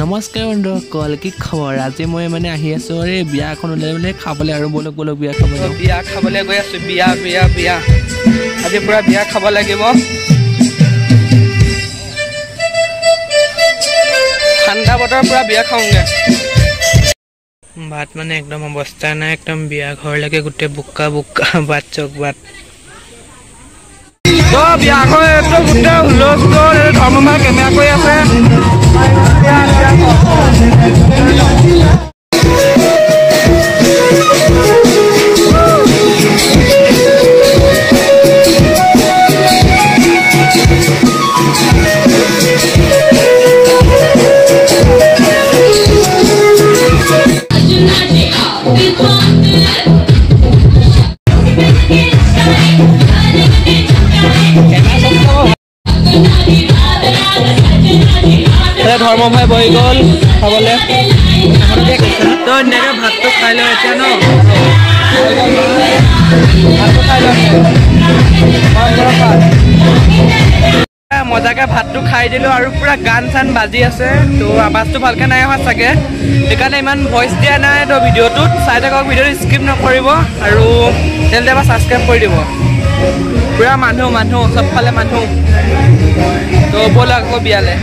নমস্কাৰ বন্ধুসকল কি খবৰ আজি মই মানে আহি আছো আৰে বিয়া এখন ওলাই মানে খাবলৈ আৰু বলক বলক বিয়া খাবলৈ গৈ আছো বিয়া আজি পুৰা বিয়া খাব লাগিব ঠাণ্ডা বতৰ পুৰা বিয়া খাওঁগে ভাত মানে একদম অৱস্থা নাই একদম বিয়া ঘৰলৈকে গোটে বুক্কা ভাত চক ভাত তো বিয়া ঘৰ একদম গোটে হুলস্থুল ধৰ্মমা কেমেৰা কৰি আছে ধৰ্ম ভাই বহি গ'ল খাবলৈ তো এনেকৈ ভাতটো খাই লওঁ এতিয়া ন মজাকে ভাতটো খাই দিলোঁ আৰু পুৰা গান চান বাজি আছে তো আৱাজটো ভালকৈ নাই অহা চাগে সেইকাৰণে ইমান ভইচ দিয়া নাই তো ভিডিঅ'টোত চাই থাকক ভিডিঅ'টো স্কিপ নকৰিব আৰু তেন্তে এবাৰ ছাবস্ক্ৰাইব কৰি দিব পুৰা মানুহ চবফালে মানুহ তো ব'ল আকৌ বিয়ালে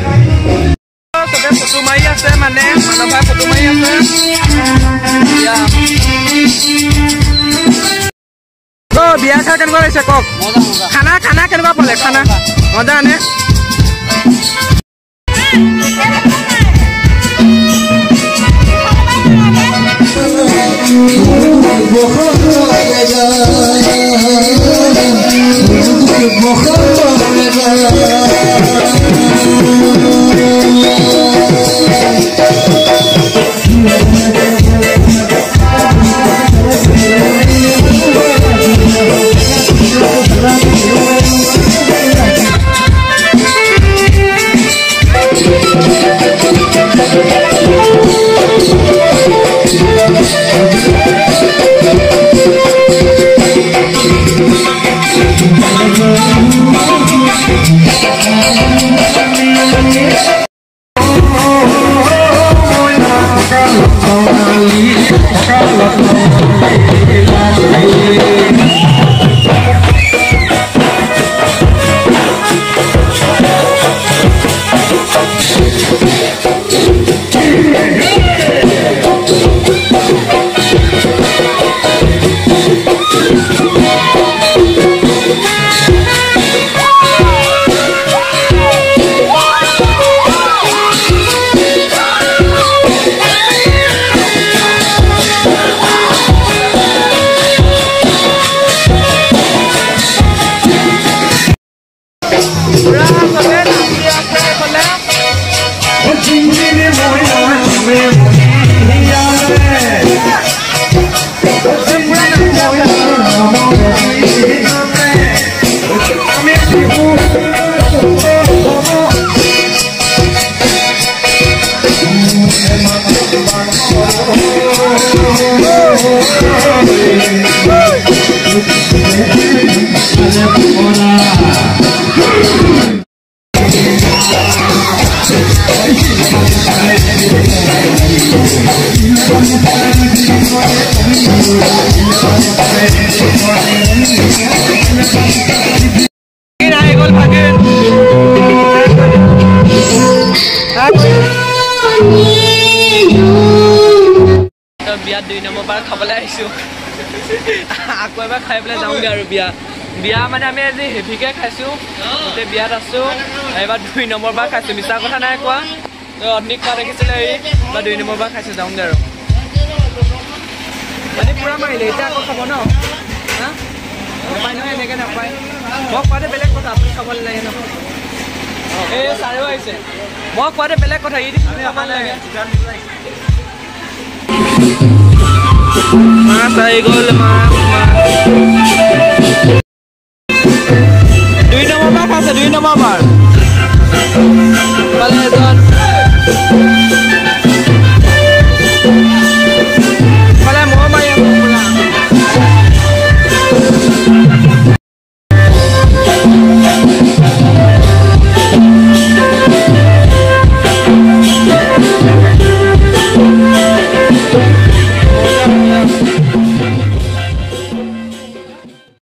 চবে ফটো মাৰি আছে মানে মানৱ ভাই ফটো মাৰি আছে বিয়া খাই কেনেকুৱা লাগিছে কওক খানা কেনেকুৱা পালে খানা মজা নে বিয়াত 2 নম্বৰ বাৰ খাবলৈ আহিছোঁ আকৌ এবাৰ খাই পেলাই যাওঁগৈ আৰু বিয়া মানে আমি আজি হেভিকৈ খাইছোঁ গোটেই বিয়াত আছোঁ এইবাৰ 2 নম্বৰ বাৰ খাইছোঁ মিছা কথা নাই কোৱা অধিক খোৱা দেখিছিলে এইবাৰ 2 নম্বৰ বাৰ খাইছোঁ যাওঁগৈ আৰু মানে পূৰা মাৰিলে এতিয়া আকৌ খাব ন নাপায় নহয় এনেকৈ নাপায় মই কোৱাতে বেলেগ কথা আপুনি খাব লাগে ন এই চাৰেও আহিছে মই কোৱাতে বেলেগ কথা ই খাব লাগে মাছ আহি গ'ল মাছ 2 নম্বৰ বাৰ খাইছে 2 নম্বৰ বাৰ